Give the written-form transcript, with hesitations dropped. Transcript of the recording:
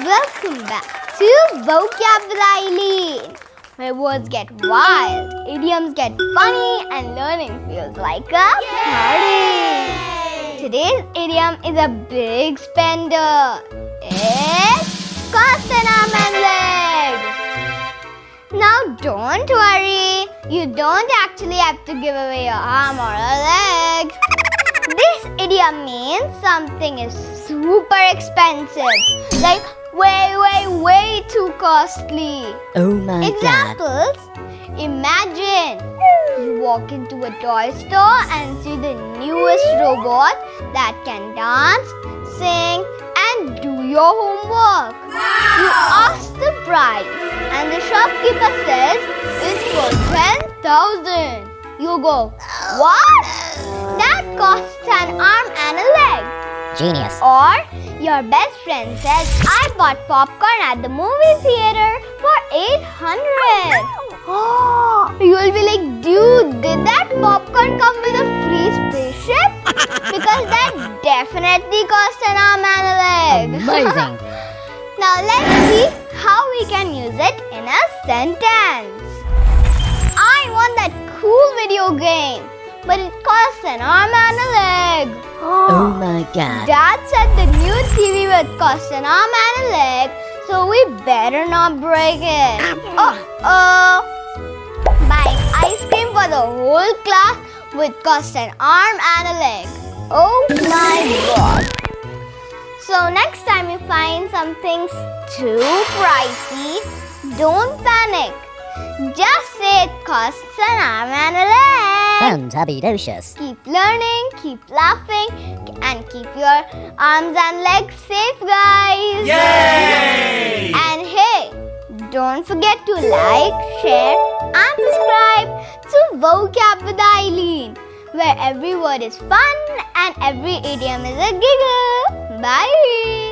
Welcome back to Vocab with Aileen, where words get wild, idioms get funny, and learning feels like a party. Today's idiom is a big spender. It's cost an arm and leg. Now don't worry, you don't actually have to give away your arm or a leg. This idiom means something is super expensive, like way too costly. Oh my Examples: imagine you walk into a toy store and see the newest robot that can dance, sing, and do your homework. Wow! You ask the price and the shopkeeper says it's for 10,000. You go, what? That costs an arm and a leg. Genius. Or your best friend says, I bought popcorn at the movie theater for 800. Oh, you'll be like, dude, did that popcorn come with a free spaceship? Because that definitely cost an arm and a leg. Amazing. Now let's see how we can use it in a sentence. I want that cool video game, but it costs an arm and a leg. Oh my god. Dad said the new TV would cost an arm and a leg, so we better not break it. Uh-oh. Buying ice cream for the whole class would cost an arm and a leg. Oh my god. So next time you find something too pricey, don't panic. Just say it costs an arm and a leg. Fantabulous. Keep learning, keep laughing, and keep your arms and legs safe, guys. Yay! And hey, don't forget to like, share, and subscribe to Vocab with Aileen, where every word is fun and every idiom is a giggle. Bye!